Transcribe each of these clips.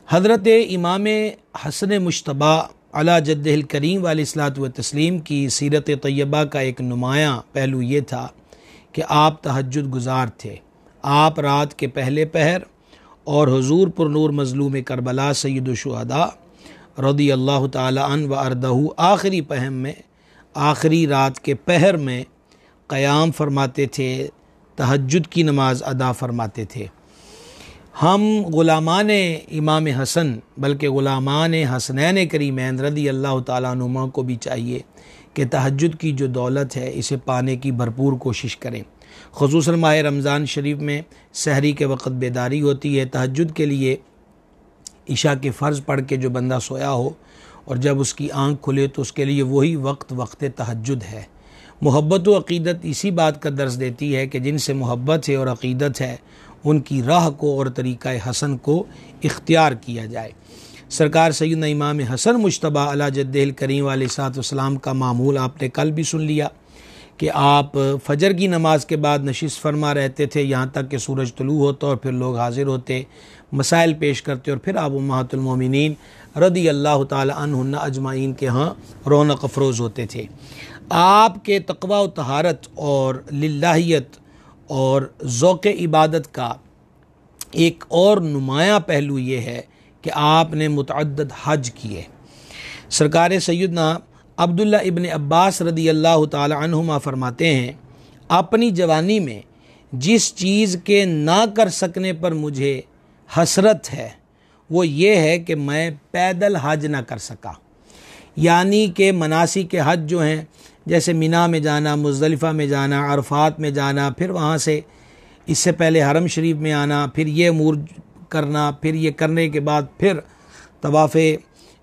हज़रत इमाम हसन मुश्तबा अला जद्दिहिल करीम अलैहिस्सलातु व तस्लीम की सीरत तैयबा का एक नुमायाँ पहलू ये था कि आप तहज्जुद गुज़ार थे। आप रात के पहले पहर और हुज़ूर पुरनूर मज़लूम करबला सय्यदुश शुहदा रज़ियल्लाहु ताला अन्हु व अर्दहु आखिरी पहर में, आखिरी रात के पहर में क़याम फरमाते थे, तहज्जुद की नमाज अदा फरमाते थे। हम ग़ुलामान इमाम हसन बल्कि ग़ुलामान हसनैन करीमैन रज़ियल्लाहु ताला अन्हुमा को भी चाहिए कि तहज्जुद की जो दौलत है इसे पाने की भरपूर कोशिश करें। ख़ुसूसन माह रमज़ान शरीफ में सहरी के वक़्त बेदारी होती है। तहज्जुद के लिए इशा के फ़र्ज़ पढ़ के जो बंदा सोया हो और जब उसकी आँख खुले तो उसके लिए वही वक्त तहज्जुद है। मोहब्बत व अक़ीदत इसी बात का दर्स देती है कि जिनसे मोहब्बत है और अक़ीदत है उनकी राह को और तरीक़ा हसन को इख्तियार किया जाए। सरकार सैयदना इमाम हसन मुश्तबा अला जद्दिहिल करीम अलैहिस्सलाम का मामूल आपने कल भी सुन लिया कि आप फ़जर की नमाज के बाद नशिस्त फरमा रहते थे यहाँ तक कि सूरज तुलू होता और फिर लोग हाज़िर होते, मसाइल पेश करते और फिर आप उम्महातुल मोमिनीन रज़ियल्लाहु ताला अन्हुन्ना अजमाइन के यहाँ रौनक अफरोज़ होते थे। आपके तक़वा व तहारत और लिल्लाहियत और ज़ौक़ इबादत का एक और नुमायाँ पहलू ये है कि आपने मुतअद्दिद हज किए। सरकार सैयदना अब्दुल्ला इब्न अब्बास रज़ियल्लाहु ताला अन्हुमा फरमाते हैं, अपनी जवानी में जिस चीज़ के ना कर सकने पर मुझे हसरत है वो ये है कि मैं पैदल हज ना कर सका। यानी कि मनासिक के हज जो हैं जैसे मिना में जाना, मुज़दलिफ़ा में जाना, अरफात में जाना, फिर वहाँ से इससे पहले हरम शरीफ में आना, फिर ये अमूर करना, फिर ये करने के बाद फिर तवाफ़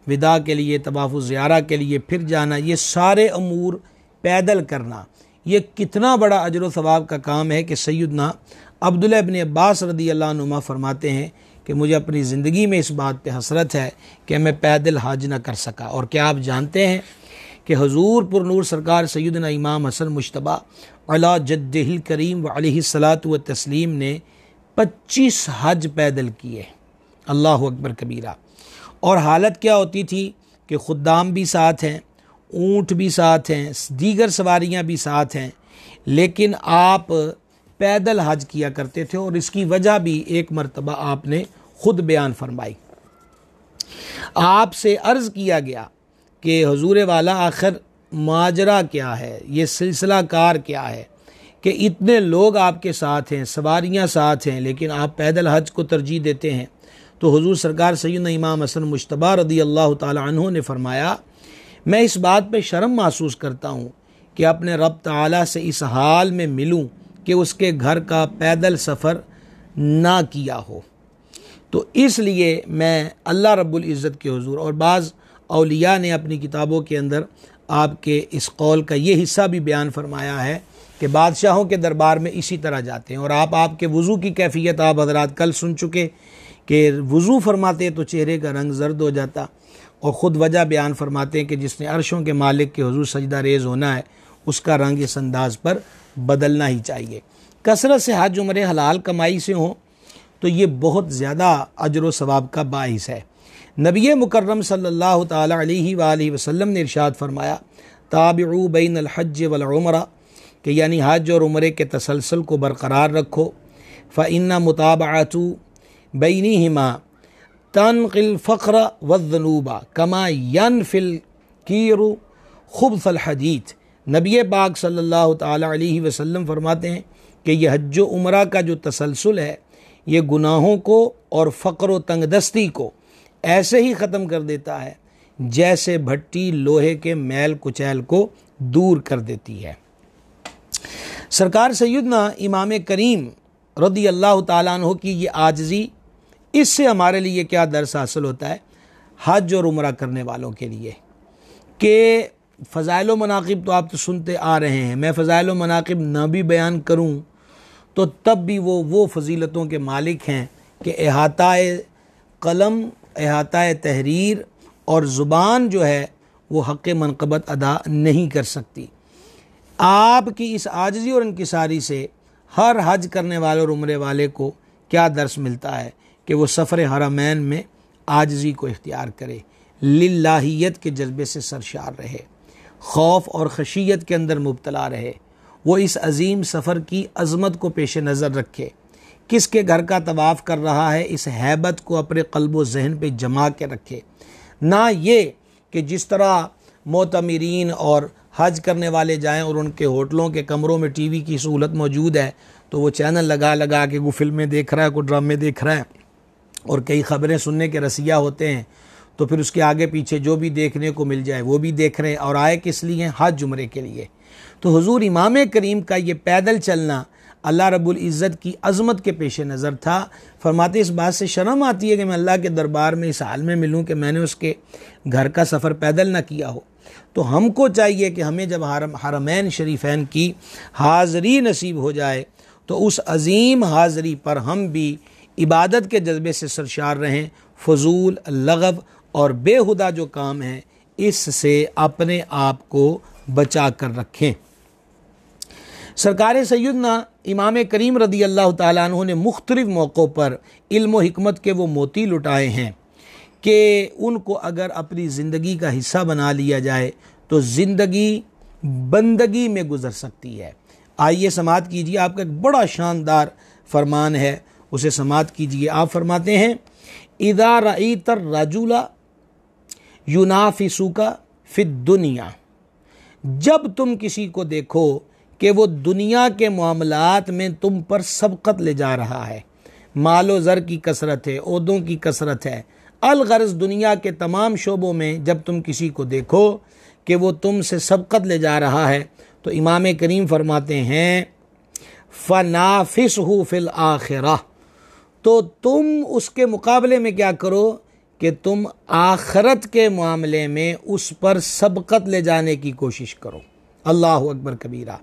विदा के लिए, तवाफ़ ज़ियारा के लिए फिर जाना, ये सारे अमूर पैदल करना, ये कितना बड़ा अजर व सवाब का काम है कि सैयदना अब्दुल्लाह इब्न अब्बास रज़ियल्लाहु अन्हुमा फरमाते हैं कि मुझे अपनी ज़िंदगी में इस बात पे हसरत है कि मैं पैदल हज न कर सका। और क्या आप जानते हैं कि हुज़ूर पुरनूर सरकार सैयदना इमाम हसन मुश्तबा अला जद्दिहिल करीम अलैहिस्सलातु व तस्लीम ने 25 हज पैदल किए। अल्लाहु अकबर कबीरा। और हालत क्या होती थी कि खुद्दाम भी साथ हैं, ऊँट भी साथ हैं, दीगर सवारियाँ भी साथ हैं, लेकिन आप पैदल हज किया करते थे। और इसकी वजह भी एक मरतबा आपने खुद बयान फरमाई। आपसे अर्ज़ किया गया कि हुजूर वाला आखिर माजरा क्या है, ये सिलसिला कार क्या है कि इतने लोग आपके साथ हैं, सवारियाँ साथ हैं, लेकिन आप पैदल हज को तरजीह देते हैं। तो हुजूर सरकार सैयदना इमाम हसन मुश्तबा रज़ियल्लाहु ताला अन्हु ने फरमाया, मैं इस बात पे शर्म महसूस करता हूँ कि अपने रब ताला से इस हाल में मिलूँ कि उसके घर का पैदल सफ़र ना किया हो। तो इसलिए मैं अल्लाह रब्बुल इज़्ज़त के हुजूर, और बाज़ औलिया ने अपनी किताबों के अंदर आपके इस कौल का ये हिस्सा भी बयान फरमाया है कि बादशाहों के दरबार में इसी तरह जाते हैं। और आपके वज़ू की कैफियत आप हज़रात कल सुन चुके कि वज़ू फरमाते तो चेहरे का रंग ज़र्द हो जाता, और ख़ुद वजह बयान फरमाते हैं कि जिसने अर्शों के मालिक के हुजूर सजदा रेज़ होना है उसका रंग इस अंदाज़ पर बदलना ही चाहिए। कसरत से हज उम्रे हलाल कमाई से हों तो ये बहुत ज़्यादा अजर व सवाब का बाइस है। नबी मुकर्रम सल्लल्लाहु ताला अलैहि वालैहि वसल्लम ने इरशाद फरमाया, ताबिउ बैन अल हज वल उमरा, कि यानी हज और उम्रे के तसलसल को बरकरार रखो। फ़इन्ना मुताबअतु बैनिहिमा तनक़िल फ़क़्र वज़्ज़ुनूबा कमा यनफ़िल कीरु खुब्सल हदीद। नबी पाक सल्लल्लाहु ताला अलैहि वसल्लम फरमाते हैं कि यह हज व उम्रा का जो तसलसल है ये गुनाहों को और फ़क़्र व तंगदस्ती को ऐसे ही ख़त्म कर देता है जैसे भट्टी लोहे के मैल कुचैल को दूर कर देती है। सरकार सैयदना इमाम करीम रज़ियल्लाहु ताला अन्हु की ये आजिज़ी, इससे हमारे लिए क्या दर्स हासिल होता है हज और उम्रा करने वालों के लिए कि फ़ज़ाइल व मनाक़िब तो आप तो सुनते आ रहे हैं। मैं फ़ज़ाइल व मनाक़िब ना भी बयान करूं तो तब भी वो फ़जीलतों के मालिक हैं कि इहाताए कलम, इहाताए तहरीर और ज़ुबान जो है वो हक़ मनक़बत अदा नहीं कर सकती। आपकी इस आजिज़ी और इंकिसारी से हर हज करने वाले और उम्रे वाले को क्या दर्स मिलता है कि वो सफ़र हरमैन में आजिज़ी को इख्तियार करे, लिल्लाहियत के जज्बे से सरशार रहे, खौफ और खशियत के अंदर मुब्तला रहे। वो इस अजीम सफ़र की अज़मत को पेश नज़र रखे। किसके घर का तवाफ़ कर रहा है, इस हैबत को अपने क़ल्ब व ज़हन पे जमा के रखे। ना ये कि जिस तरह मोतमिरीन और हज करने वाले जाएं और उनके होटलों के कमरों में टीवी की सहूलत मौजूद है तो वो चैनल लगा लगा के कोई फिल्में देख रहा है, कोई ड्रामे देख रहा है और कई ख़बरें सुनने के रसिया होते हैं, तो फिर उसके आगे पीछे जो भी देखने को मिल जाए वो भी देख रहे हैं। और आए किस लिए? हज उम्रे के लिए। तो हुजूर इमाम करीम का ये पैदल चलना अल्लाह रब्बुल इज़्ज़त की अज़मत के पेश नज़र था। फरमाते इस बात से शर्म आती है कि मैं अल्लाह के दरबार में इस हाल में मिलूँ कि मैंने उसके घर का सफ़र पैदल ना किया हो। तो हमको चाहिए कि हमें जब हरमैन शरीफैन की हाज़री नसीब हो जाए तो उस अज़ीम हाज़री पर हम भी इबादत के जज्बे से सरशार रहें। फजूल, लगव और बेहुदा जो काम है इससे अपने आप को बचा कर रखें। सरकार सैयदना इमाम करीम रदी अल्लाह ताला अन्हु ने मुख्तलिफ मौक़ों पर इल्म व हिकमत के वो मोती लुटाए हैं कि उनको अगर अपनी ज़िंदगी का हिस्सा बना लिया जाए तो ज़िंदगी बंदगी में गुजर सकती है। आइए समात कीजिए, आपका एक बड़ा शानदार फरमान है, उसे समात कीजिए। आप फरमाते हैं, इदा रईतर रजुला युनाफिसुका फिद दुनिया, जब तुम किसी को देखो कि वो दुनिया के मामलात में तुम पर सबकत ले जा रहा है, मालो ज़र की कसरत है, ओहदों की कसरत है, अलगर्ज़ दुनिया के तमाम शोबों में जब तुम किसी को देखो कि वो तुमसे सबकत ले जा रहा है, तो इमाम करीम फरमाते हैं फ़नाफ़िसहु फ़िल आखिरा, तो तुम उसके मुकाबले में क्या करो कि तुम आखरत के मामले में उस पर सबकत ले जाने की कोशिश करो। अल्लाहु अकबर कबीरा।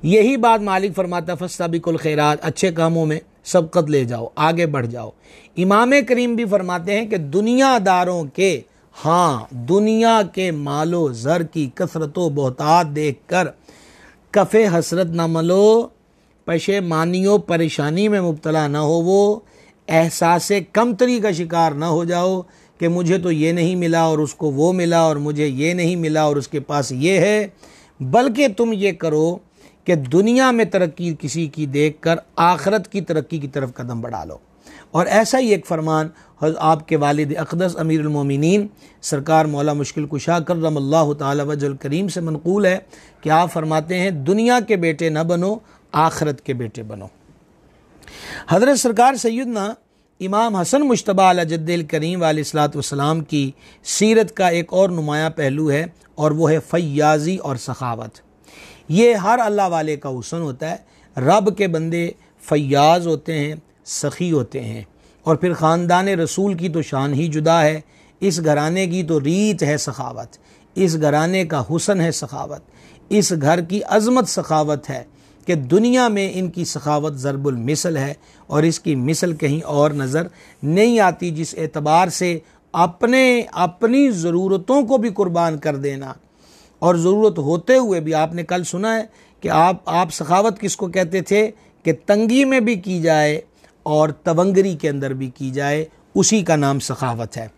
यही बात मालिक फरमाता फस्ताबिकुल खैरात, अच्छे कामों में सबकत ले जाओ, आगे बढ़ जाओ। इमाम करीम भी फरमाते हैं कि दुनियादारों के, हाँ दुनिया के मालो ज़र की कसरतो बहुतात देख कर कफ़े हसरत ना मलो, पशेमानियों परेशानी में मुब्तला ना हो, वो एहसासे कमतरी का शिकार ना हो जाओ कि मुझे तो ये नहीं मिला और उसको वो मिला और मुझे ये नहीं मिला और उसके पास ये है, बल्कि तुम ये करो कि दुनिया में तरक्की किसी की देखकर आखरत की तरक्की की तरफ कदम बढ़ा लो। और ऐसा ही एक फरमान आपके वालिद अक़दस अमीरुल मोमिनीन सरकार मौला मुश्किल कुशा करमल्लाहु ताला वजहुल करीम से मनक़ूल है कि आप फरमाते हैं, दुनिया के बेटे न बनो, आखरत के बेटे बनो। हज़रत सरकार सैयदना इमाम हसन मुश्तबा अला जद्दिल करीम अलैहिस्सलातु वस्सलाम की सीरत का एक और नुमायाँ पहलू है और वो है फ़य्याज़ी और सखावत। ये हर अल्लाह वाले का हुस्न होता है। रब के बंदे फ़य्याज़ होते हैं, सखी होते हैं। और फिर ख़ानदान रसूल की तो शान ही जुदा है, इस घराने की तो रीत है सखावत, इस घराने का हुस्न है सखावत, इस घर की अज़मत सखावत है कि दुनिया में इनकी सखावत ज़रबुल मिसल है और इसकी मिसल कहीं और नज़र नहीं आती। जिस एतबार से अपनी ज़रूरतों को भी कुर्बान कर देना और ज़रूरत होते हुए भी, आपने कल सुना है कि आप सखावत किसको कहते थे कि तंगी में भी की जाए और तवंगरी के अंदर भी की जाए, उसी का नाम सखावत है।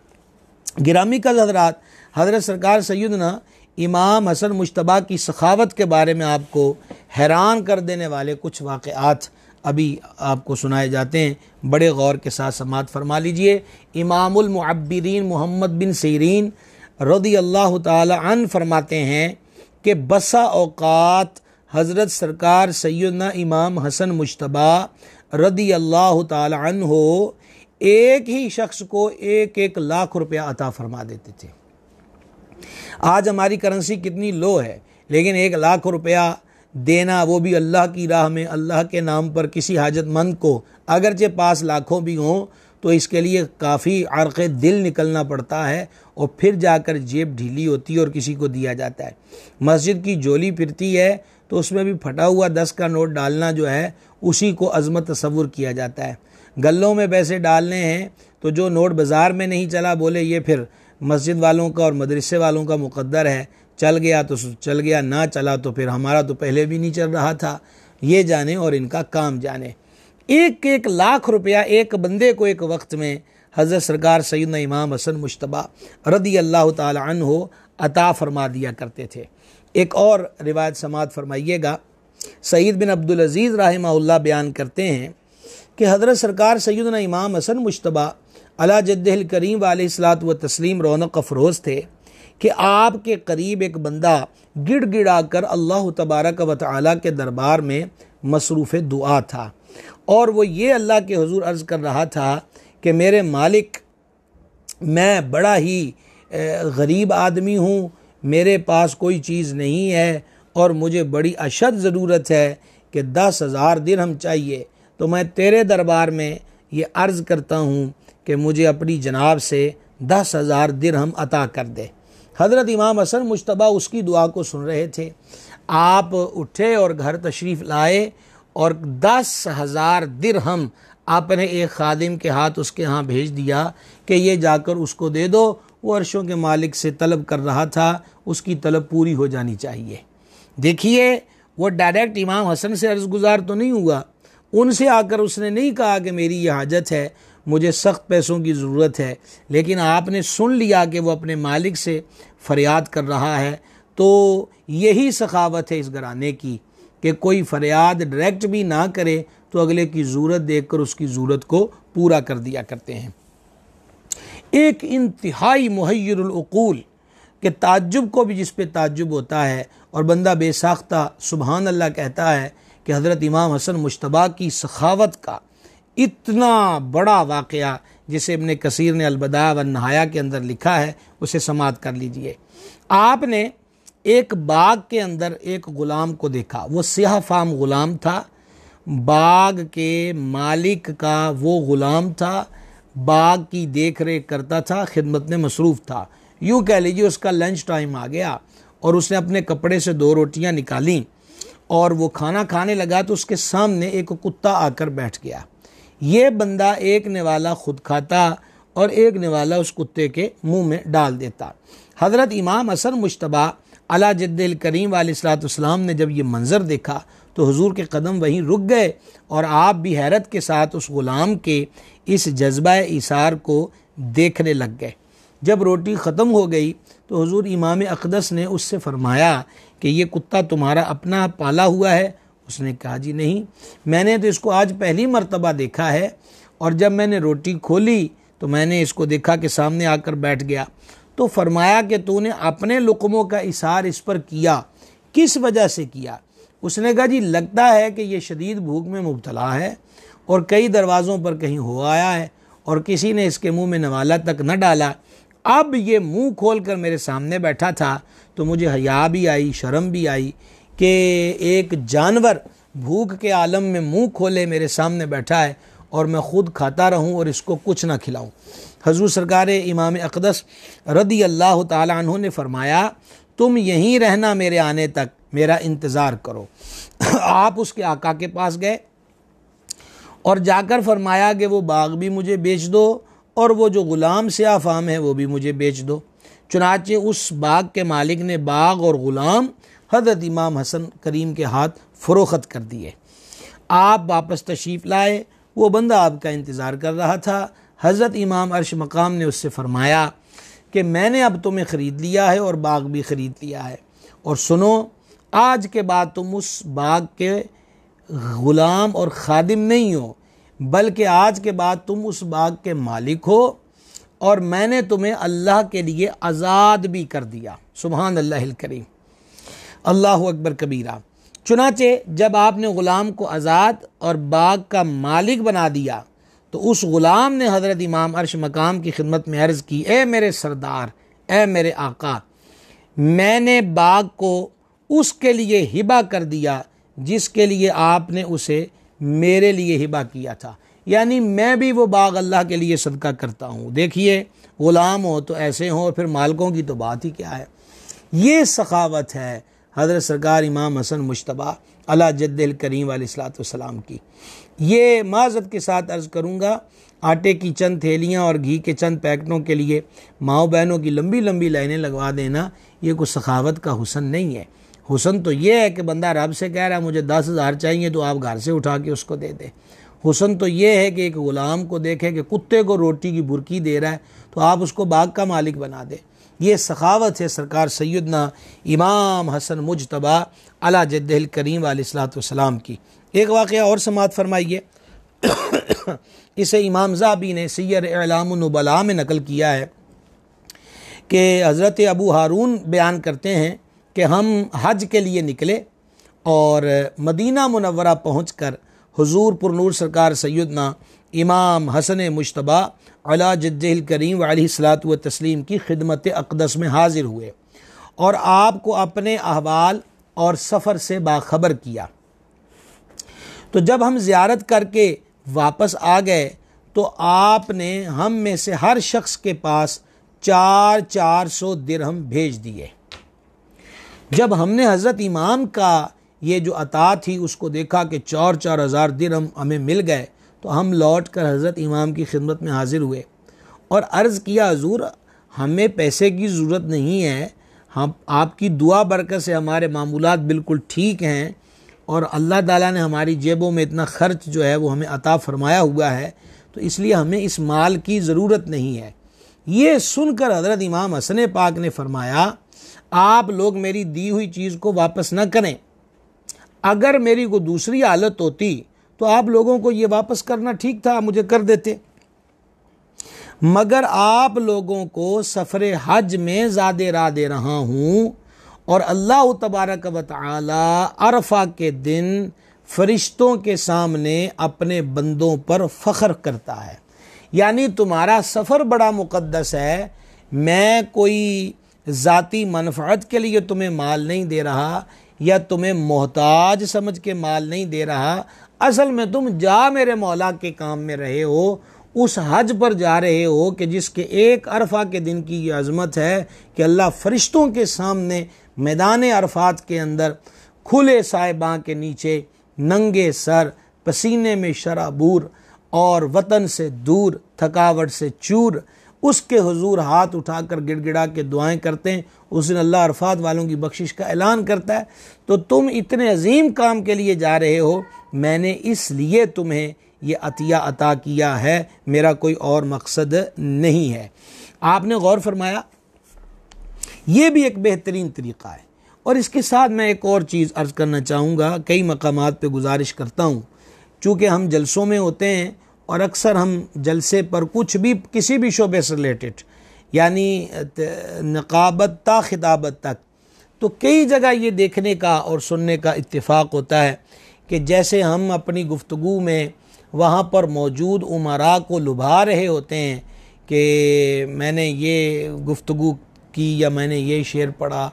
गिरामी का हज़रात, हज़रत सरकार सैयदना इमाम हसन मुश्तबा की सखावत के बारे में आपको हैरान कर देने वाले कुछ वाक़यात अभी आपको सुनाए जाते हैं, बड़े गौर के साथ समात फरमा लीजिए। इमामुल मुअब्बिरीन मोहम्मद बिन सीरीन रज़ी अल्लाह ताला अन फरमाते हैं कि बसा औक़ात हज़रत सरकार सैयदना इमाम हसन मुश्तबा रज़ी अल्लाह ताला अन्हो एक ही शख्स को 1-1 लाख रुपया अता फरमा देते थे। आज हमारी करेंसी कितनी लो है, लेकिन 1 लाख रुपया देना, वो भी अल्लाह की राह में, अल्लाह के नाम पर किसी हाजतमंद को, अगरचे पास लाखों भी हों तो इसके लिए काफ़ी अर्क़े दिल निकलना पड़ता है और फिर जाकर जेब ढीली होती है और किसी को दिया जाता है। मस्जिद की झोली फिरती है तो उसमें भी फटा हुआ 10 का नोट डालना जो है उसी को अज़मत तसव्वुर किया जाता है। गल्लों में पैसे डालने हैं तो जो नोट बाज़ार में नहीं चला, बोले ये फिर मस्जिद वालों का और मदरसे वालों का मुक़द्दर है, चल गया तो चल गया, ना चला तो फिर हमारा तो पहले भी नहीं चल रहा था, ये जाने और इनका काम जाने। 1-1 लाख रुपया एक बंदे को एक वक्त में हज़रत सरकार सैयदना इमाम हसन मुश्तबा रदी अल्लाह ताला अन्हु अता फरमा दिया करते थे। एक और रिवायत समात फरमाइएगा। सईद बिन अब्दुल अज़ीज़ रहमहुल्लाह बयान करते हैं कि हज़रत सरकार सैयदना इमाम हसन मुश्तबा अला जद्दिहिल करीम अलैहिस्सलातु व तस्लीम रौनक अफरोज़ थे कि आपके करीब एक बंदा गिड़गिड़ा कर अल्लाह तबारक व तआला के दरबार में मसरूफ़ दुआ था और वो ये अल्लाह के हुज़ूर अर्ज़ कर रहा था कि मेरे मालिक, मैं बड़ा ही गरीब आदमी हूँ, मेरे पास कोई चीज़ नहीं है और मुझे बड़ी अशद ज़रूरत है कि 10,000 दिरहम चाहिए। तो मैं तेरे दरबार में ये अर्ज़ करता हूँ कि मुझे अपनी जनाब से 10,000 दिरहम अता कर दे। हज़रत इमाम हसन मुश्तबा उसकी दुआ को सुन रहे थे। आप उठे और घर तशरीफ़ लाए और 10,000 दिरहम आपने एक खादिम के हाथ उसके यहाँ भेज दिया कि ये जाकर उसको दे दो। वो अर्शों के मालिक से तलब कर रहा था, उसकी तलब पूरी हो जानी चाहिए। देखिए, वो डायरेक्ट इमाम हसन से अर्ज़ गुज़ार तो नहीं हुआ, उनसे आकर उसने नहीं कहा कि मेरी ये हाजत है, मुझे सख्त पैसों की ज़रूरत है, लेकिन आपने सुन लिया कि वो अपने मालिक से फरियाद कर रहा है। तो यही सखावत है इस घराने की कि कोई फरियाद डायरेक्ट भी ना करे तो अगले की ज़रूरत देखकर उसकी ज़रूरत को पूरा कर दिया करते हैं। एक इंतहाई मुहय्यरुल उक़ूल के ताज्जुब को भी जिस पे ताज्जुब होता है और बंदा बेसाख्ता सुबहान अल्लाह कहता है कि हज़रत इमाम हसन मुश्तबा की सखावत का इतना बड़ा वाक़या जिसे इब्न कसीर ने अलबदा व नहाया के अंदर लिखा है, उसे समात कर लीजिए। आपने एक बाग के अंदर एक ग़ुलाम को देखा, वो सियाह फाम ग़ुलाम था, बाग के मालिक का वो ग़ुलाम था, बाग की देख रेख करता था, खिदमत में मसरूफ़ था। यूँ कह लीजिए उसका लंच टाइम आ गया और उसने अपने कपड़े से 2 रोटियां निकाली और वो खाना खाने लगा तो उसके सामने एक कुत्ता आकर बैठ गया। ये बंदा एक निवाला खुद खाता और एक निवाला उस कुत्ते के मुंह में डाल देता। हज़रत इमाम हसन मुश्तबा अला जद्दिहिल करीम अलैहिस्सलाम ने जब ये मंज़र देखा तो हुजूर के कदम वहीं रुक गए और आप भी हैरत के साथ उस ग़ुलाम के इस जज्बा इसार को देखने लग गए। जब रोटी ख़त्म हो गई तो हुजूर इमाम अक़दस ने उससे फरमाया कि ये कुत्ता तुम्हारा अपना पाला हुआ है? उसने कहा जी नहीं, मैंने तो इसको आज पहली मर्तबा देखा है और जब मैंने रोटी खोली तो मैंने इसको देखा कि सामने आकर बैठ गया। तो फरमाया कि तूने अपने लुक़मों का इसार इस पर किया, किस वजह से किया? उसने कहा जी लगता है कि ये शदीद भूख में मुब्तला है और कई दरवाज़ों पर कहीं हो आया है और किसी ने इसके मुंह में नवाला तक न डाला। अब ये मुंह खोल कर मेरे सामने बैठा था तो मुझे हया भी आई, शर्म भी आई कि एक जानवर भूख के आलम में मुंह खोले मेरे सामने बैठा है और मैं ख़ुद खाता रहूं और इसको कुछ ना खिलाऊं। हज़ूर सरकार इमाम अक़दस रदी अल्लाह ताला अन्हु ने फरमाया तुम यहीं रहना, मेरे आने तक मेरा इंतज़ार करो। आप उसके आका के पास गए और जाकर फरमाया कि वो बाग भी मुझे बेच दो और वो जो ग़ुलाम सियाह फाम है वो भी मुझे बेच दो। चुनाचे उस बाग के मालिक ने बाग और ग़ुलाम हज़रत इमाम हसन करीम के हाथ फ़रोख्त कर दिए। आप वापस तशरीफ़ लाए, वो बंदा आपका इंतज़ार कर रहा था। हज़रत इमाम अर्श मकाम ने उससे फ़रमाया कि मैंने अब तुम्हें ख़रीद लिया है और बाग भी ख़रीद लिया है, और सुनो आज के बाद तुम उस बाग के ग़ुलाम और ख़ादिम नहीं हो, बल्कि आज के बाद तुम उस बाग के मालिक हो और मैंने तुम्हें अल्लाह के लिए आज़ाद भी कर दिया। सुबहान अल्लाहिल करीम, अल्लाहु अकबर कबीरा। चुनाचे जब आपने ग़ुलाम को आज़ाद और बाग का मालिक बना दिया तो उस ग़ुलाम ने हज़रत इमाम अर्श मकाम की खिदमत में अर्ज़ की, ए मेरे सरदार, ए मेरे आका, मैंने बाग को उसके लिए हिबा कर दिया जिसके लिए आपने उसे मेरे लिए हिबा किया था, यानी मैं भी वो बाग अल्लाह के लिए सदका करता हूँ। देखिए ग़ुलाम हो तो ऐसे हों और फिर मालिकों की तो बात ही क्या है। ये सखावत है हज़रत सरकार इमाम हसन मुश्तबा अला जद्दिहिल करीम अलैहिस्सलाम की। ये माज़रत के साथ अर्ज़ करूँगा, आटे की चंद थैलियाँ और घी के चंद पैकेटों के लिए माओ बहनों की लंबी लंबी लाइनें लगवा देना, ये कोई सखावत का हुसन नहीं है। हुसन तो ये है कि बंदा रब से कह रहा है मुझे 10,000 चाहिए तो आप घर से उठा के उसको दे दें। हुस्न तो ये है कि एक ग़ुलाम को देखे कि कुत्ते को रोटी की बुरकी दे रहा है तो आप उसको बाग का मालिक बना दें। ये सखावत है सरकार सैयदना इमाम हसन मुजतबा अला जद्दिल करीम अलैहिस्सलातु वस्सलाम की। एक वाक़या और समाअत फरमाइए। इसे इमाम ज़हाबी ने सियर इलामुन नुबला में नकल किया है कि हज़रत अबू हारून बयान करते हैं कि हम हज के लिए निकले और मदीना मुनव्वरा पहुँचकर हुज़ूर पुरनूर सरकार सैयदना इमाम हसन मुजतबा अला जद्दिल करीम अलैहिस्सलातु व तस्लीम की खिदमत अक़दस में हाज़िर हुए और आपको अपने अहवाल और सफ़र से बाखबर किया। तो जब हम ज़ियारत करके वापस आ गए तो आपने हम में से हर शख्स के पास 400 दिरहम भेज दिए। जब हमने हज़रत इमाम का ये जो अता थी उसको देखा कि 4 हज़ार दिरहम हमें मिल गए तो हम लौट कर हज़रत इमाम की खिदमत में हाज़िर हुए और अर्ज़ किया, हुज़ूर हमें पैसे की ज़रूरत नहीं है, हम आपकी दुआ बरकत से हमारे मामूलात बिल्कुल ठीक हैं और अल्लाह ताला ने हमारी जेबों में इतना ख़र्च जो है वो हमें अता फ़रमाया हुआ है, तो इसलिए हमें इस माल की ज़रूरत नहीं है। ये सुनकर हज़रत इमाम हसन पाक ने फ़रमाया, आप लोग मेरी दी हुई चीज़ को वापस न करें, अगर मेरी कोई दूसरी हालत होती तो आप लोगों को ये वापस करना ठीक था, मुझे कर देते, मगर आप लोगों को सफ़र हज में ज़्यादा राह दे रहा हूँ और अल्लाह तबारक व तआला अरफा के दिन फरिश्तों के सामने अपने बंदों पर फ़ख्र करता है। यानी तुम्हारा सफ़र बड़ा मुक़द्दस है, मैं कोई ज़ाती मनफ़अत के लिए तुम्हें माल नहीं दे रहा या तुम्हें मोहताज समझ के माल नहीं दे रहा, असल में तुम जा मेरे मौला के काम में रहे हो, उस हज पर जा रहे हो कि जिसके एक अरफा के दिन की ये अज़मत है कि अल्लाह फरिश्तों के सामने मैदान अरफात के अंदर खुले साहिबां के नीचे नंगे सर, पसीने में शराबूर और वतन से दूर, थकावट से चूर, उसके हुजूर हाथ उठाकर गिड़गिड़ा के दुआएं करते हैं। उस दिन अल्लाह अरफात वालों की बख्शिश का ऐलान करता है। तो तुम इतने अजीम काम के लिए जा रहे हो, मैंने इसलिए तुम्हें ये अतिया अता किया है, मेरा कोई और मकसद नहीं है। आपने गौर फरमाया, ये भी एक बेहतरीन तरीक़ा है। और इसके साथ मैं एक और चीज़ अर्ज़ करना चाहूँगा, कई मकामात पे गुजारिश करता हूँ, चूँकि हम जलसों में होते हैं और अक्सर हम जलसे पर कुछ भी किसी भी शोबे से रिलेटेड, यानी नक़ाबत ता खिताबत तक, तो कई जगह ये देखने का और सुनने का इत्तेफाक होता है कि जैसे हम अपनी गुफ्तगू में वहाँ पर मौजूद उमरा को लुभा रहे होते हैं कि मैंने ये गुफ्तगू की या मैंने ये शेर पढ़ा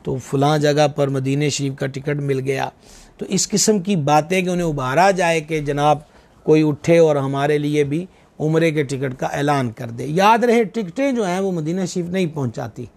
तो फ़लाँ जगह पर मदीने शरीफ का टिकट मिल गया। तो इस किस्म की बातें कि उन्हें उभारा जाए कि जनाब कोई उठे और हमारे लिए भी उम्रे के टिकट का ऐलान कर दे। याद रहे, टिकटें जो हैं वो मदीना शरीफ नहीं पहुंचाती,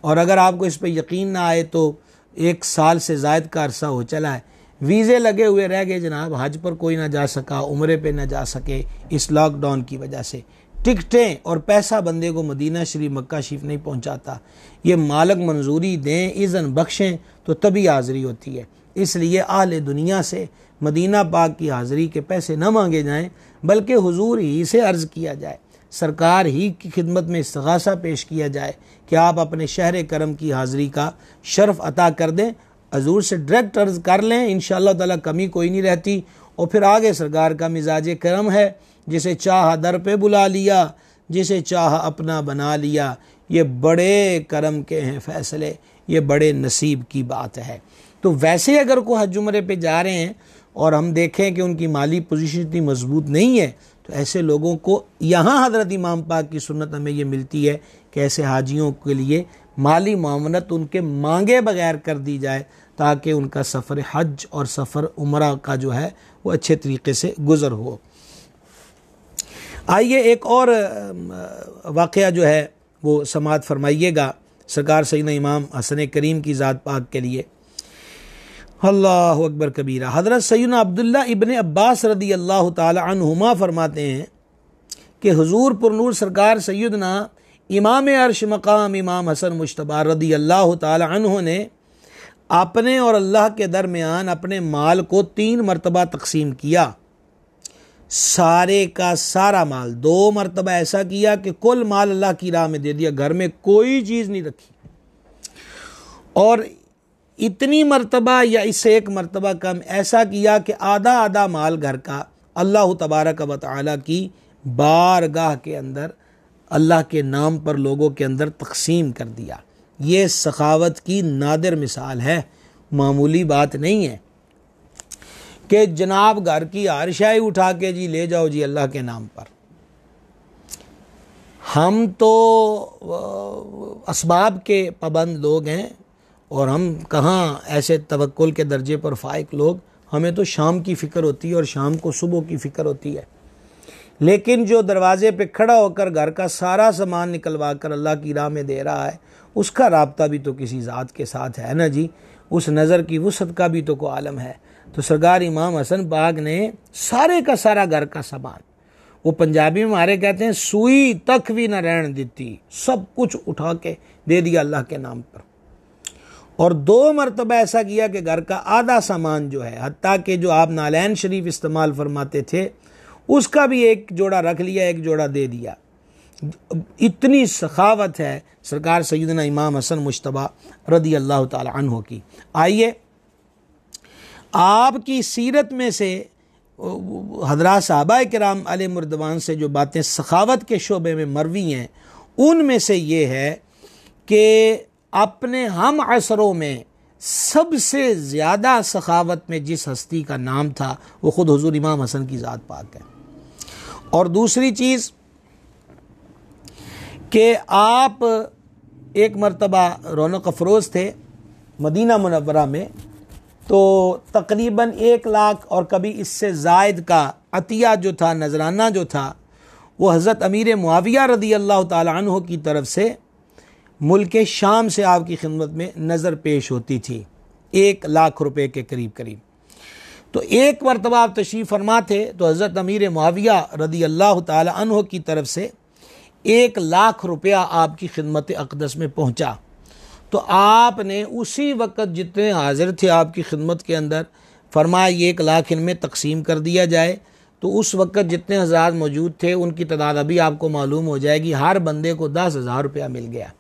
और अगर आपको इस पर यकीन ना आए तो 1 साल से ज़ायद का अरसा हो चला है, वीज़े लगे हुए रह गए जनाब, हज पर कोई ना जा सका, उम्रे पे ना जा सके इस लॉकडाउन की वजह से। टिकटें और पैसा बंदे को मदीना शरीफ मक्का शरीफ नहीं पहुंचाता। ये मालिक मंजूरी दें, इज़न बख्शें तो तभी हाज़िरी होती है। इसलिए आले दुनिया से मदीना पाक की हाज़िरी के पैसे न मांगे जाएं, बल्कि हुजूर ही से अर्ज़ किया जाए, सरकार ही की खिदमत में इस्तिग़ासा पेश किया जाए कि आप अपने शहर करम की हाज़िरी का शर्फ अता कर दें। हजूर से डायरेक्ट अर्ज़ कर लें, इंशाअल्लाह ताला कमी कोई नहीं रहती। और फिर आगे सरकार का मिजाज करम है, जिसे चाह दर पे बुला लिया, जिसे चाह अपना बना लिया। ये बड़े करम के हैं फ़ैसले, ये बड़े नसीब की बात है। तो वैसे अगर कोई हज उम्रे पे जा रहे हैं और हम देखें कि उनकी माली पोजीशन इतनी मजबूत नहीं है, तो ऐसे लोगों को यहाँ हज़रत इमाम पाक की सुन्नत हमें ये मिलती है कि ऐसे हाजियों के लिए माली मामनत उनके मांगे बगैर कर दी जाए, ताकि उनका सफ़र हज और सफ़र उम्रा का जो है वो अच्छे तरीके से गुज़र हो। आइए एक और वाक़या जो है वो समाअत फरमाइएगा सरकार सैयदना इमाम हसन करीम की ज़ात पाक के लिए। अल्लाहु अकबर कबीरा। हज़रत सैयदना अब्दुल्ला इब्न अब्बास रदी अल्लाह ताला अन्हुमा फरमाते हैं कि हुजूर पुरनूर सरकार सैयदना इमाम अर्श मकाम इमाम हसन मुश्तबा रदी अल्लाह ताला अन्हु ने अपने और अल्लाह के दरमियान अपने माल को 3 मरतबा तकसीम किया। सारे का सारा माल 2 मरतबा ऐसा किया कि कुल माल अल्लाह की राह में दे दिया, घर में कोई चीज़ नहीं रखी। और इतनी मरतबा या इससे 1 मरतबा कम ऐसा किया कि आधा आधा माल घर का अल्लाह तबारक व तआला की बारगाह के अंदर अल्लाह के नाम पर लोगों के अंदर तकसीम कर दिया। ये सखावत की नादिर मिसाल है, मामूली बात नहीं है कि जनाब घर की हर शाई उठा के जी ले जाओ जी अल्लाह के नाम पर। हम तो असबाब के पाबंद लोग हैं और हम कहाँ ऐसे तवक्कुल के दर्जे पर फाइक लोग। हमें तो शाम की फ़िक्र होती है और शाम को सुबह की फ़िक्र होती है। लेकिन जो दरवाजे पे खड़ा होकर घर का सारा सामान निकलवा कर अल्लाह की राह में दे रहा है, उसका राब्ता भी तो किसी ज़ात के साथ है ना जी। उस नज़र की वुसअत का भी तो को आलम है। तो सरकार इमाम हसन पाक ने सारे का सारा घर का सामान, वो पंजाबी में हमारे कहते हैं सुई तक भी न रहने देती, सब कुछ उठा के दे दिया अल्लाह के नाम पर। और 2 मरतबा ऐसा किया कि घर का आधा सामान जो है, हत्ता कि जो आप नालैन शरीफ इस्तेमाल फरमाते थे उसका भी 1 जोड़ा रख लिया, 1 जोड़ा दे दिया। इतनी सखावत है सरकार सैयदना इमाम हसन मुश्तबा रदी अल्लाह ताला अन्हो की। आइए आपकी सीरत में से हज़रात सहाबाए किराम अलैहिमुर्रिदवान से जो बातें सखावत के शोबे में मरवी हैं, उनमें से ये है कि अपने हम असरों में सबसे ज़्यादा सखावत में जिस हस्ती का नाम था वो ख़ुद हुज़ूर इमाम हसन की ज़ात पाक है। और दूसरी चीज़ कि आप एक मरतबा रौनक अफरोज़ थे मदीना मुनव्वरा में, तो तकरीबन 1 लाख और कभी इससे ज़ायद का अतिया जो था, नजराना जो था, वो हज़रत अमीर मुआविया रदी अल्लाह ताला अन्हु की तरफ से मुल्क शाम से आपकी खिदमत में नज़र पेश होती थी, 1 लाख रुपए के करीब करीब। तो एक मरतबा आप तशरीफ़ फरमा थे तो हज़रत अमीर मुआविया रदी अल्लाह ताला अन्हु की तरफ से 1 लाख रुपया आपकी खिदमत अक़दस में पहुँचा। तो आपने उसी वक़्त जितने हाजिर थे आपकी खिदमत के अंदर फरमाया 1 लाख इनमें तकसीम कर दिया जाए। तो उस वक़्त जितने हज़रात मौजूद थे उनकी तादाद अभी आपको मालूम हो जाएगी, हर बंदे को 10,000 रुपया मिल गया।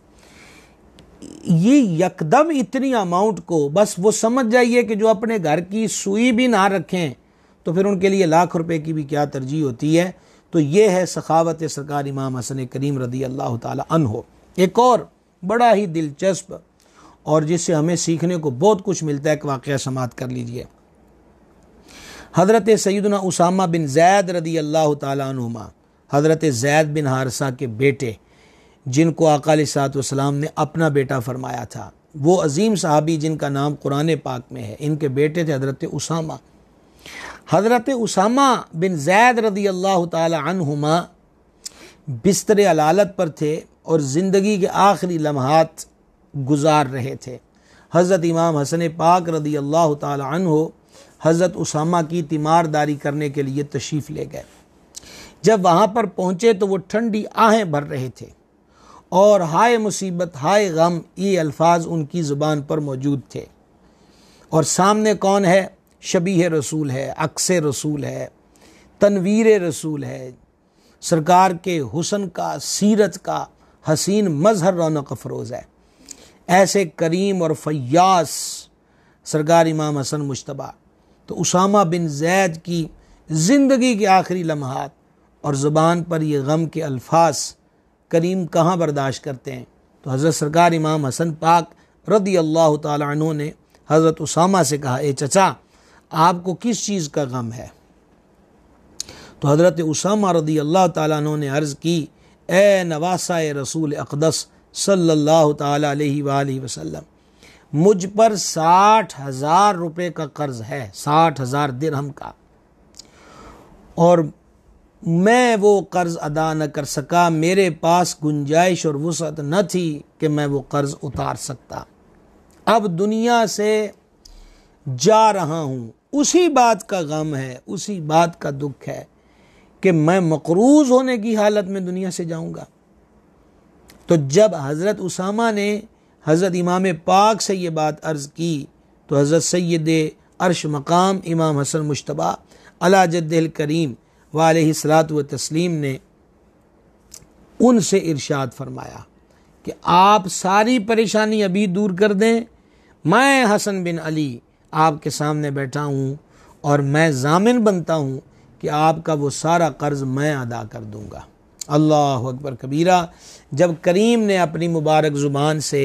ये यकदम इतनी अमाउंट को बस वो समझ जाइए कि जो अपने घर की सुई भी ना रखें तो फिर उनके लिए लाख रुपए की भी क्या तरजीह होती है। तो ये है सखावत सरकार इमाम हसन करीम रदी अल्लाह ताला अन्हो। एक और बड़ा ही दिलचस्प और जिससे हमें सीखने को बहुत कुछ मिलता है, एक वाक़या समात कर लीजिए। हज़रत सैयदना उसामा बिन ज़ैद रदी अल्लाह ताला अन्हुमा, हज़रत ज़ैद बिन हारिसा के बेटे, जिनको आका अलैहिस्सलाम ने अपना बेटा फरमाया था, वो अजीम सहाबी जिनका नाम कुरान पाक में है, इनके बेटे थे हज़रत उसामा। हज़रत उसामा बिन ज़ैद रदी अल्लाह ताला अन्हुमा बिस्तर अलालत पर थे और ज़िंदगी के आखिरी लम्हात गुजार रहे थे। हज़रत इमाम हसन पाक रदी अल्लाह ताला अन्हु हज़रत उसामा की तीमारदारी करने के लिए तशरीफ़ ले गए। जब वहाँ पर पहुँचे तो वो ठंडी आहें भर रहे थे और हाय मुसीबत हाय गम ये अल्फाज उनकी ज़ुबान पर मौजूद थे। और सामने कौन है? शबीह रसूल है, अक्से रसूल है, तनवीर रसूल है, सरकार के हुस्न का, सीरत का हसीन मज़हर रौनक अफरोज़ है। ऐसे करीम और फयास सरकार इमाम हसन मुश्तबा। तो उसामा बिन ज़ैद की ज़िंदगी के आखिरी लम्हात और ज़ुबान पर ये गम के अल्फाज करीम कहाँ बर्दाश्त करते हैं। तो हज़रत सरकार इमाम हसन पाक रदी अल्लाह ताला अन्हु ने हज़रत उसामा से कहा, ए चचा आपको किस चीज़ का गम है? तो हज़रत उसामा रदी अल्लाह ताला अन्हु ने अर्ज़ की, ए नवासा रसूल अक़दस सल्लल्लाहु ताला अलैहि वालैहि वसल्लम, मुझ पर 60,000 रुपये का कर्ज़ है, 60,000 दिरहम का, और मैं वो कर्ज़ अदा न कर सका। मेरे पास गुंजाइश और वुसअत न थी कि मैं वो कर्ज़ उतार सकता। अब दुनिया से जा रहा हूँ, उसी बात का गम है, उसी बात का दुख है कि मैं मकरूज़ होने की हालत में दुनिया से जाऊँगा। तो जब हज़रत उसामा ने हज़रत इमाम पाक से ये बात अर्ज़ की तो हज़रत सैयद अर्श मकाम इमाम हसन मुश्तबा अला जद्दिल करीम अलैहिस्सलातु व तस्लीम ने उनसे इरशाद फरमाया कि आप सारी परेशानी अभी दूर कर दें, मैं हसन बिन अली आपके सामने बैठा हूँ और मैं ज़ामिन बनता हूँ कि आपका वो सारा कर्ज़ मैं अदा कर दूँगा। अल्लाह अकबर कबीरा। जब करीम ने अपनी मुबारक ज़ुबान से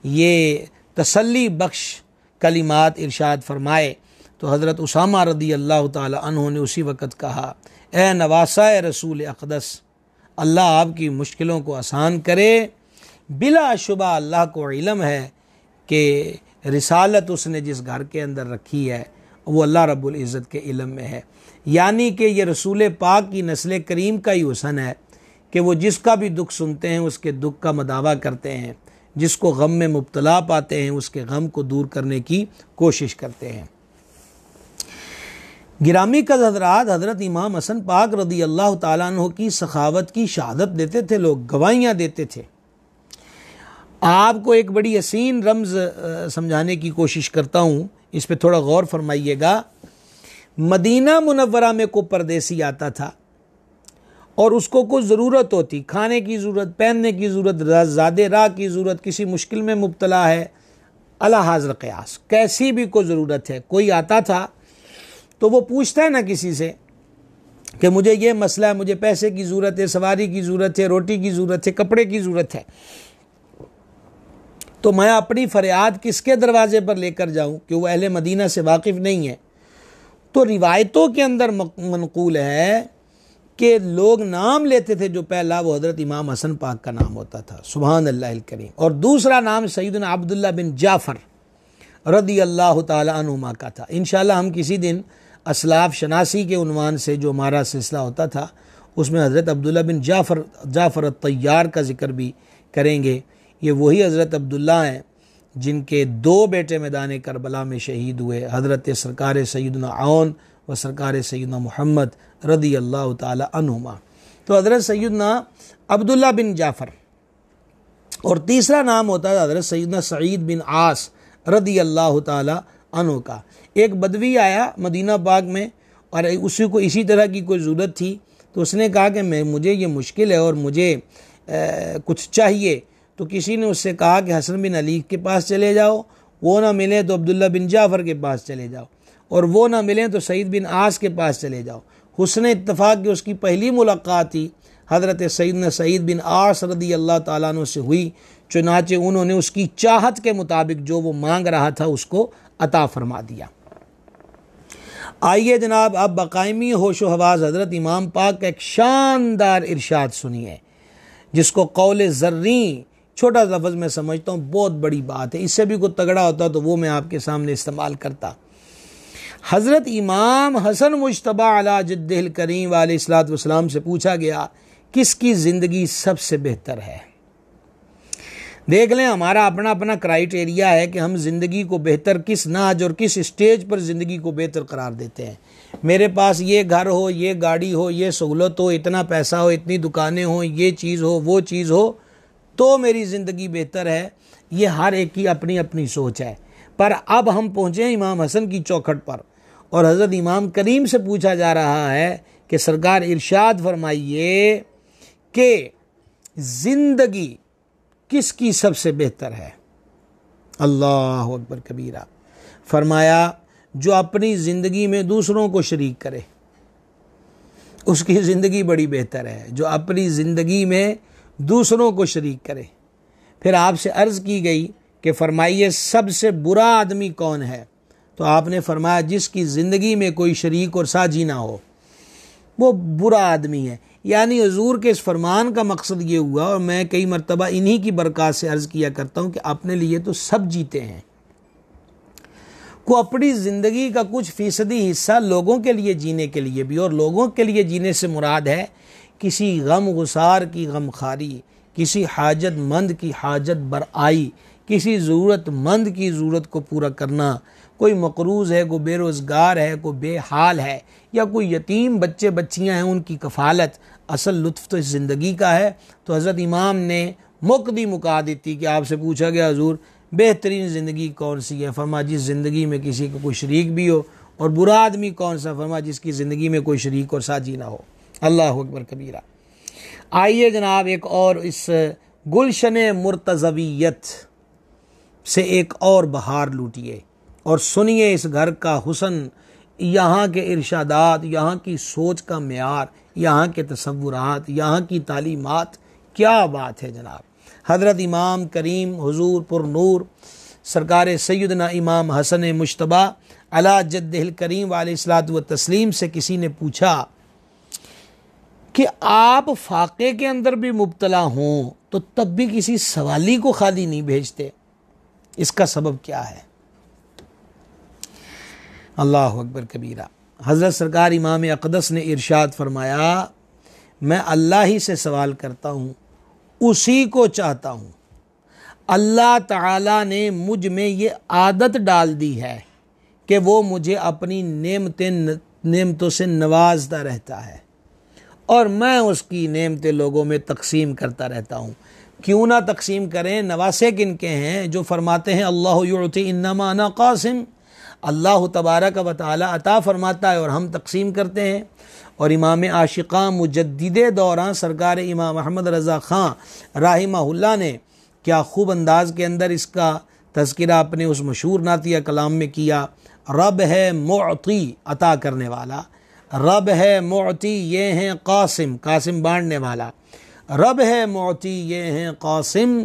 ये तसल्ली बख्श कलिमात इरशाद फरमाए तो हज़रत उसामा रदी अल्लाह ताला अन्हु ने उसी वक़्त कहा, ए नवासा रसूल अक़दस, अल्लाह आपकी मुश्किलों को आसान करे। बिला शुबा अल्लाह को इल्म है कि रिसालत उसने जिस घर के अंदर रखी है वो अल्लाह रब्बुल इज़्ज़त के इल्म में है। यानी कि ये रसूल पाक की नस्ल करीम का ही हुस्न है कि वो जिसका भी दुख सुनते हैं उसके दुख का मदावा करते हैं, जिसको गम में मुब्तला पाते हैं उसके गम को दूर करने की कोशिश करते हैं। गिरामी का हज़रात, हज़रत इमाम हसन पाक रदी अल्लाह ताला अन्हु की सखावत की शहादत देते थे, लोग गवाहियाँ देते थे। आपको एक बड़ी हसीन रम्ज़ समझाने की कोशिश करता हूँ, इस पे थोड़ा गौर फरमाइएगा। मदीना मुनव्वरा में को परदेसी आता था और उसको कोई ज़रूरत होती, खाने की ज़रूरत, पहनने की ज़रूरत, ज़ादे राह की ज़रूरत, किसी मुश्किल में मुब्तला है, अला हाज़िर क़यास, कैसी भी कोई ज़रूरत है, कोई आता था तो वो पूछता है ना किसी से कि मुझे ये मसला है, मुझे पैसे की ज़रूरत है, सवारी की ज़रूरत है, रोटी की ज़रूरत है, कपड़े की ज़रूरत है, तो मैं अपनी फरियाद किसके दरवाजे पर लेकर जाऊं कि वो अहले मदीना से वाकिफ़ नहीं है। तो रिवायतों के अंदर मनकूल है कि लोग नाम लेते थे, जो पहला वो हज़रत इमाम हसन पाक का नाम होता था, सुभान अल्लाहिल करीम, और दूसरा नाम सैयदना अब्दुल्ला बिन जाफ़र रदी अल्लाह ताला अन्हुमा का था। इंशाअल्लाह हम किसी दिन असलाफ शनासी के उन्वान से जो हमारा सिलसिला होता था उसमें हज़रत अब्दुल्ला बिन जाफ़र तैयार का ज़िक्र भी करेंगे। ये वही हज़रत अब्दुल्ला हैं जिनके दो बेटे मैदान करबला में शहीद हुए, हज़रत सरकार सैयदना औन व सरकार सैयदना मुहम्मद रदी अल्लाह ताला अन्हुमा। तो हज़रत सैयदना अब्दुल्ला बिन जाफ़र, और तीसरा नाम होता है हज़रत सैयदना सईद बिन आस रदी अल्लाह ताला अन्हु का। एक बदवी आया मदीना पाक में और उसी को इसी तरह की कोई ज़रूरत थी, तो उसने कहा कि मुझे ये मुश्किल है और मुझे कुछ चाहिए। तो किसी ने उससे कहा कि हसन बिन अली के पास चले जाओ, वो ना मिले तो अब्दुल्ला बिन जाफ़र के पास चले जाओ, और वो ना मिले तो सईद बिन आस के पास चले जाओ। हुस्न इत्तफ़ाक़ की उसकी पहली मुलाकात ही हज़रत सईदना सईद बिन आस रदी अल्लाह ताला अन्हु से हुई। चुनाचे उन्होंने उसकी चाहत के मुताबिक जो वो मांग रहा था उसको अता फरमा दिया। आइए जनाब, अब बाकायमी होशो हवास हज़रत इमाम पाक का एक शानदार इरशाद सुनिए, जिसको कौल ज़र्री, छोटा लफ्ज़ मैं समझता हूँ बहुत बड़ी बात है, इससे भी कोई तगड़ा होता तो वो मैं आपके सामने इस्तेमाल करता। हज़रत इमाम हसन मुज्तबा अला जद्दिहिल करीम अलैहिस्सलातु वस्सलाम से पूछा गया किसकी ज़िंदगी सबसे बेहतर है। देख लें, हमारा अपना अपना क्राइटेरिया है कि हम ज़िंदगी को बेहतर किस नाज और किस स्टेज पर ज़िंदगी को बेहतर करार देते हैं। मेरे पास ये घर हो, ये गाड़ी हो, ये सहूलत हो, इतना पैसा हो, इतनी दुकानें हो, ये चीज़ हो, वो चीज़ हो तो मेरी ज़िंदगी बेहतर है। ये हर एक की अपनी अपनी सोच है। पर अब हम पहुँचे इमाम हसन की चौखट पर और हज़रत इमाम करीम से पूछा जा रहा है कि सरकार इरशाद फरमाइए कि ज़िंदगी किसकी सबसे बेहतर है। अल्लाह अकबर कबीरा। फरमाया जो अपनी ज़िंदगी में दूसरों को शरीक करे उसकी ज़िंदगी बड़ी बेहतर है, जो अपनी ज़िंदगी में दूसरों को शरीक करे। फिर आपसे अर्ज़ की गई कि फरमाइए सबसे बुरा आदमी कौन है, तो आपने फरमाया जिसकी ज़िंदगी में कोई शरीक और साझी ना हो, वो बुरा आदमी है। यानी हुजूर के इस फरमान का मकसद ये हुआ, और मैं कई मरतबा इन्हीं की बरकत से अर्ज़ किया करता हूँ कि अपने लिए तो सब जीते हैं, को अपनी ज़िंदगी का कुछ फ़ीसदी हिस्सा लोगों के लिए जीने के लिए भी, और लोगों के लिए जीने से मुराद है किसी गम गुसार की गमखारी, किसी हाजतमंद की हाजत बरआई, किसी ज़रूरतमंद की ज़रूरत को पूरा करना। कोई मकरूज़ है, कोई बेरोज़गार है, कोई बेहाल है, या कोई यतीम बच्चे बच्चियां हैं उनकी कफ़ालत, असल लुत्फ़ तो इस ज़िंदगी का है। तो हज़रत इमाम ने मुक़दी मुका दी थी कि आपसे पूछा गया हुज़ूर बेहतरीन ज़िंदगी कौन सी है। फरमा जिस ज़िंदगी में किसी को कोई शरीक भी हो और बुरा आदमी कौन सा, फरमा जिसकी ज़िंदगी में कोई शरीक और साझी ना हो। अल्लाह अकबर कबीरा। आइए जनाब एक और इस गुलशन मुर्तज़वियत से एक और बहार लूटिए और सुनिए इस घर का हुस्न, यहाँ के इरशादात, यहाँ की सोच का मेयार, यहाँ के तसव्वुरात, यहाँ की तालीमात, क्या बात है जनाब। हज़रत इमाम करीम हुजूर पुरनूर सरकार सैयदना इमाम हसन मुश्तबा अला जद्दिहिल करीम अलैहिस्सलातु व तस्लीम से किसी ने पूछा कि आप फाक़े के अंदर भी मुब्तला हों तो तब भी किसी सवाली को खाली नहीं भेजते, इसका सबब क्या है? अल्लाह अकबर कबीरा। हज़रत सरकार इमाम अक़दस ने इरशाद फरमाया, मैं अल्लाह ही से सवाल करता हूँ, उसी को चाहता हूँ। अल्लाह ताला ने मुझ में ये आदत डाल दी है कि वो मुझे अपनी नेमतों से नवाजता रहता है और मैं उसकी नेमतें लोगों में तकसीम करता रहता हूँ। क्यों ना तकसीम करें, नवासे किन के हैं जो फरमाते हैं अल्लाह युअती इन्नमा अना क़ासिम, अल्लाह तबारक व तआला अता फरमाता है और हम तकसीम करते हैं। और इमाम आशिक़ां मुजद्दिदे दौरान सरकार इमाम अहमद रज़ा ख़ान राहिमहुल्लाह ने क्या खूब अंदाज के अंदर इसका तज़किरा अपने उस मशहूर नातिया कलाम में किया। रब है मुअती, अता करने वाला, रब है मुअती, ये हैं कासिम, कासिम बांटने वाला, रब है मुअती, ये हैं कासिम,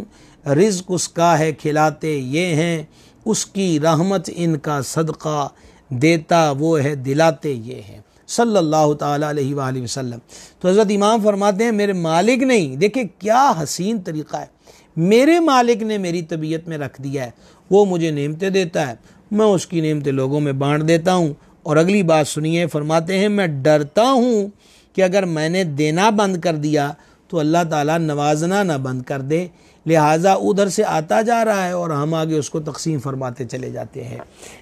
रिज़्क़ उसका है खिलाते ये हैं, उसकी रहमत इनका सदका देता वो है दिलाते ये हैं, सल्लल्लाहु ताला अलैहि वसल्लम। तो हज़रत इमाम फरमाते हैं मेरे मालिक नहीं, देखिए क्या हसीन तरीक़ा है, मेरे मालिक ने मेरी तबीयत में रख दिया है, वो मुझे नेमतें देता है, मैं उसकी नेमतें लोगों में बांट देता हूँ। और अगली बात सुनिए, फरमाते हैं मैं डरता हूँ कि अगर मैंने देना बंद कर दिया तो अल्लाह ताला नवाजना ना बंद कर दे, लिहाजा उधर से आता जा रहा है और हम आगे उसको तकसीम फरमाते चले जाते हैं।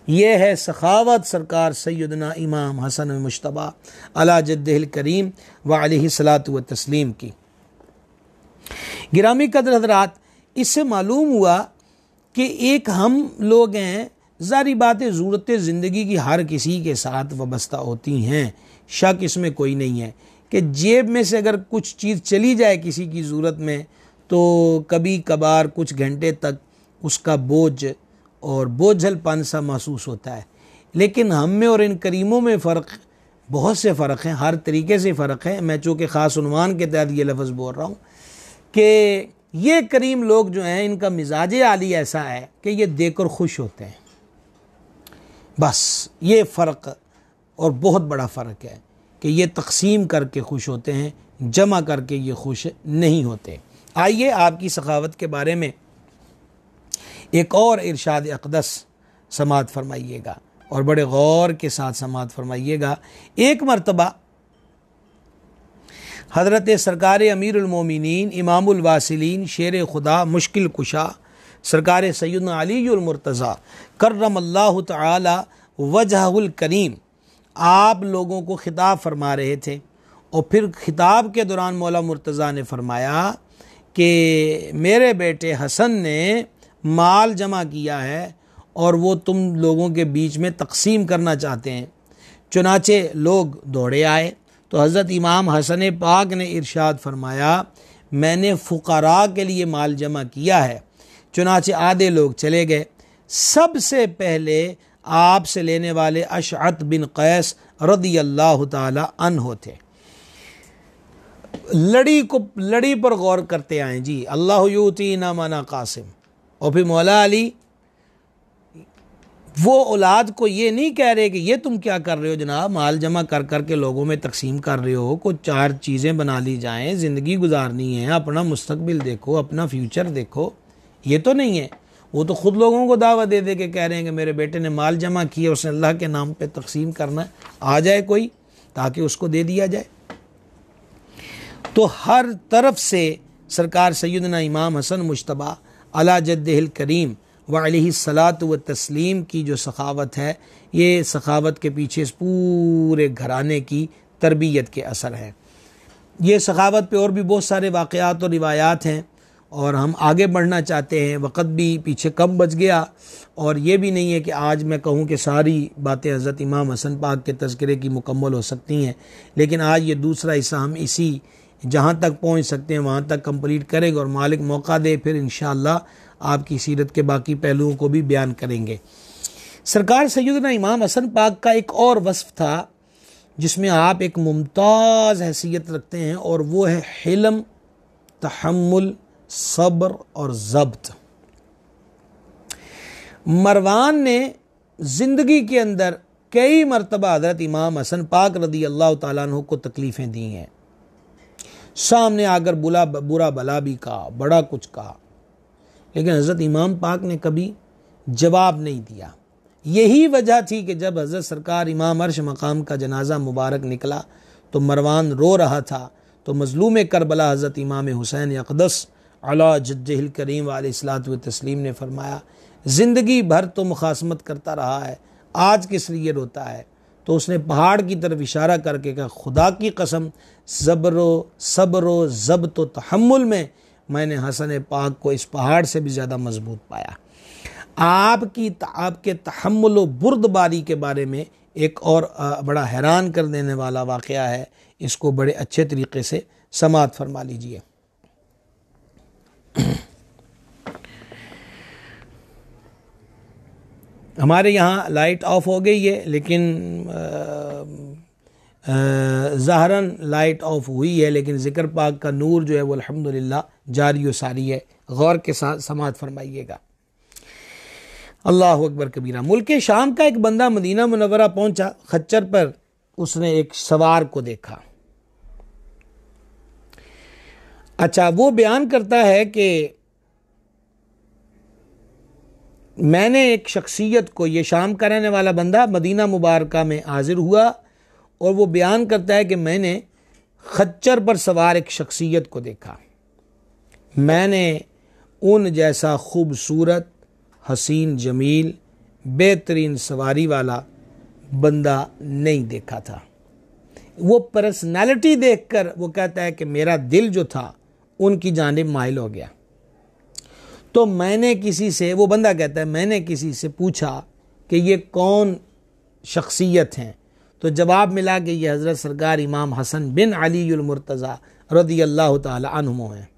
ये है सखावत सरकार सैयदना इमाम हसन मुश्तबा अला जद्दिहिल करीम व अलैहिस्सलातु व तस्लीम की। गिरामी कदर हज़रात, इससे मालूम हुआ कि एक हम लोग हैं, ज़ाहिर बात है ज़रूरतें ज़िंदगी की हर किसी के साथ वाबस्ता होती हैं, शक इसमें कोई नहीं है कि जेब में से अगर कुछ चीज़ चली जाए किसी की ज़रूरत में तो कभी कभार कुछ घंटे तक उसका बोझ और बोझलपन सा महसूस होता है। लेकिन हम में और इन करीमों में फ़र्क, बहुत से फ़र्क हैं, हर तरीके से फ़र्क है। मैं चूँकि ख़ास उन्वान के तहत ये लफ्ज़ बोल रहा हूँ कि ये करीम लोग जो हैं इनका मिजाज आली ऐसा है कि ये देकर खुश होते हैं, बस ये फ़र्क और बहुत बड़ा फ़र्क है कि ये तकसीम करके खुश होते हैं, जमा करके ये खुश नहीं होते। आइए आपकी सखावत के बारे में एक और इरशाद अक़दस समात फरमाइएगा और बड़े गौर के साथ समात फरमाइएगा। एक मरतबा हज़रत सरकार अमीरुल मोमिनीन इमामुल वासिलीन शेर खुदा मुश्किल कुशा सरकार सैयदना अलीयुल मुर्तज़ा कर्रमल्लाहु तआला वजहुल करीम आप लोगों को खिताब फरमा रहे थे और फिर खिताब के दौरान मौला मुर्तज़ा ने फरमाया कि मेरे बेटे हसन ने माल जमा किया है और वो तुम लोगों के बीच में तकसीम करना चाहते हैं। चुनाचे लोग दौड़े आए तो हज़रत इमाम हसन पाक ने इरशाद फरमाया मैंने फ़ुक़रा के लिए माल जमा किया है। चुनाचे आधे लोग चले गए। सबसे पहले आपसे लेने वाले अशअत बिन कैस रदियल्लाहु ताला अन्हु थे। लड़ी पर गौर करते आए जी, अल्लाह युती ना मना कासिम। और फिर मौला अली वो औलाद को ये नहीं कह रहे कि ये तुम क्या कर रहे हो जनाब, माल जमा कर कर के लोगों में तकसीम कर रहे हो, कुछ चार चीज़ें बना ली जाएं, ज़िंदगी गुजारनी है, अपना मुस्तकबिल देखो, अपना फ्यूचर देखो, ये तो नहीं है। वो तो ख़ुद लोगों को दावा दे दे के कह रहे हैं कि मेरे बेटे ने माल जमा किया, उसने अल्लाह के नाम पे तकसीम करना है, आ जाए कोई ताकि उसको दे दिया जाए। तो हर तरफ से सरकार सैयदना इमाम हसन मुश्तबा अला जद्दिहिल करीम व अलैहिस्सलातु व तस्लीम की जो सखावत है, ये सखावत के पीछे इस पूरे घराने की तरबियत के असर है। ये सखावत पे और भी बहुत सारे वाक़यात और रिवायात हैं और हम आगे बढ़ना चाहते हैं, वक़्त भी पीछे कम बच गया। और ये भी नहीं है कि आज मैं कहूँ कि सारी बातें हज़रत इमाम हसन पाक के तज़किरे की मुकम्मल हो सकती हैं, लेकिन आज ये दूसरा हिस्सा हम इसी जहाँ तक पहुँच सकते हैं वहाँ तक कंप्लीट करेंगे, और मालिक मौका दे फिर इंशाअल्लाह आपकी सीरत के बाकी पहलुओं को भी बयान करेंगे। सरकार सैयदना इमाम हसन पाक का एक और वस्फ़ था जिसमें आप एक मुमताज़ हैसियत रखते हैं, और वो है हिल्म, तहम्मुल, सब्र और ज़ब्त। मरवान ने ज़िंदगी के अंदर कई मरतबा हज़रत इमाम हसन पाक रज़ी अल्लाह ताला अन्हु को तकलीफ़ें दी हैं, सामने आकर बुरा भला भी कहा, बड़ा कुछ कहा, लेकिन हज़रत इमाम पाक ने कभी जवाब नहीं दिया। यही वजह थी कि जब हज़रत सरकार इमाम अर्श मकाम का जनाजा मुबारक निकला तो मरवान रो रहा था, तो मज़लूम करबला हज़रत इमाम हुसैन अक़दस अला जद्दिहिल करीम अलैहिस्सलातु व तस्लीम ने फरमाया, ज़िंदगी भर तो मुखासमत करता रहा है, आज किस लिए रोता है? तो उसने पहाड़ की तरफ इशारा करके कहा, खुदा की कसम, सब्र ज़ब्त व तहम्मुल में मैंने हसन पाक को इस पहाड़ से भी ज़्यादा मजबूत पाया। आपके तहम्मुल व बुर्दबारी के बारे में एक और बड़ा हैरान कर देने वाला वाक़या है, इसको बड़े अच्छे तरीके से समाअत फरमा लीजिए। हमारे यहाँ लाइट ऑफ हो गई है, लेकिन ज़ाहरन लाइट ऑफ हुई है, लेकिन ज़िक्र पाक का नूर जो है वो अल्हम्दुलिल्लाह जारी व सारी है। गौर के साथ समाअत फरमाइएगा। अल्लाहु अकबर कबीरा। मुल्क शाम का एक बंदा मदीना मुनव्वरा पहुंचा, खच्चर पर उसने एक सवार को देखा। अच्छा, वो बयान करता है कि मैंने एक शख्सियत को, ये शाम का रहने वाला बंदा मदीना मुबारका में हाजिर हुआ, और वो बयान करता है कि मैंने खच्चर पर सवार एक शख्सियत को देखा। मैंने उन जैसा खूबसूरत, हसीन, जमील, बेहतरीन सवारी वाला बंदा नहीं देखा था। वो पर्सनैलिटी देखकर वो कहता है कि मेरा दिल जो था उनकी जानिब माइल हो गया। तो मैंने किसी से, वो बंदा कहता है, मैंने किसी से पूछा कि ये कौन शख्सियत हैं, तो जवाब मिला कि ये हज़रत सरकार इमाम हसन बिन अली मुर्तज़ा रज़ी अल्लाह ताला अन्हु हैं।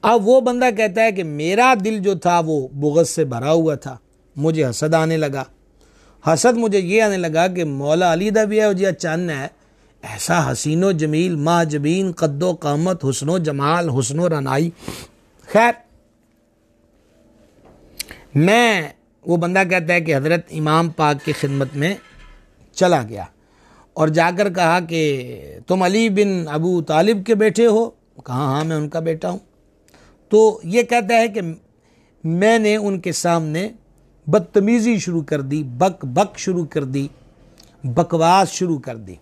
अब वो बंदा कहता है कि मेरा दिल जो था वो बुग़्ज़ से भरा हुआ था, मुझे हसद आने लगा। हसद मुझे ये आने लगा कि मौला अली दा भी है जिया चन्न है, ऐसा हसीनो जमील, माँ जबीन, कद्दो कामत, हुस्नो जमाल, हुस्नो रनाई। खैर, मैं, वो बंदा कहता है कि हज़रत इमाम पाक की खिदमत में चला गया और जाकर कहा कि तुम अली बिन अबू तालिब के बेटे हो? कहा हाँ, मैं उनका बेटा हूँ। तो ये कहता है कि मैंने उनके सामने बदतमीज़ी शुरू कर दी, बक शुरू कर दी, बकवास शुरू कर दी।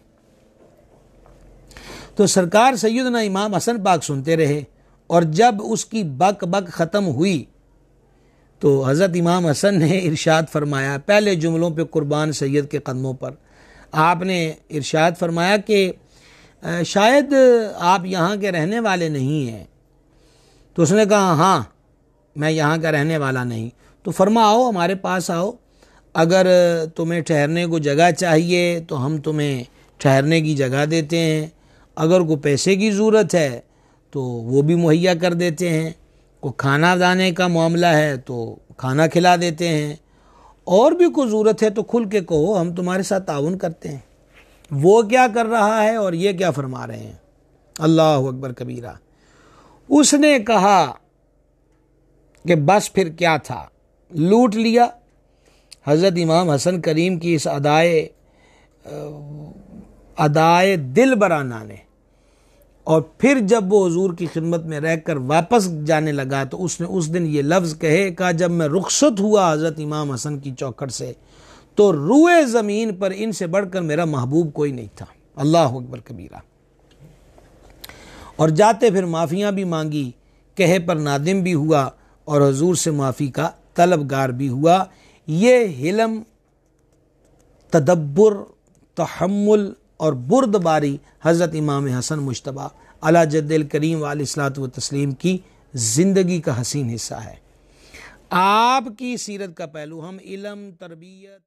तो सरकार सैयदना इमाम हसन पाक सुनते रहे, और जब उसकी बक ख़त्म हुई तो हज़रत इमाम हसन ने इरशाद फरमाया, पहले जुमलों पे कुर्बान सैयद के कदमों पर आपने इरशाद फरमाया कि शायद आप यहाँ के रहने वाले नहीं हैं। तो उसने कहा हाँ, मैं यहाँ का रहने वाला नहीं। तो फरमा, आओ हमारे पास आओ, अगर तुम्हें ठहरने को जगह चाहिए तो हम तुम्हें ठहरने की जगह देते हैं, अगर कोई पैसे की ज़रूरत है तो वो भी मुहैया कर देते हैं, को खाना दाने का मामला है तो खाना खिला देते हैं, और भी कोई ज़रूरत है तो खुल के कहो, हम तुम्हारे साथ ताउन करते हैं। वो क्या कर रहा है और ये क्या फरमा रहे हैं? अल्लाहु अकबर कबीरा। उसने कहा कि बस फिर क्या था, लूट लिया। हज़रत इमाम हसन करीम की इस अदाए दिल बराना ने, और फिर जब वो हुजूर की खिदमत में रहकर वापस जाने लगा तो उसने उस दिन ये लफ्ज़ कहे, कहा जब मैं रुखसत हुआ हज़रत इमाम हसन की चौखट से तो रूए ज़मीन पर इनसे बढ़कर मेरा महबूब कोई नहीं था। अल्लाह अकबर कबीरा। और जाते फिर माफ़ियाँ भी मांगी, कहे पर नादिम भी हुआ और हुजूर से माफ़ी का तलबगार भी हुआ। ये हिलम, तदब्बुर, तहम्मुल और बुर्दबारी हज़रत इमाम हसन मुश्तबा अला जद्दिल करीम अलैहिस्सलातु व तस्लीम की ज़िंदगी का हसीन हिस्सा है। आपकी सीरत का पहलू हम इल्म, तरबियत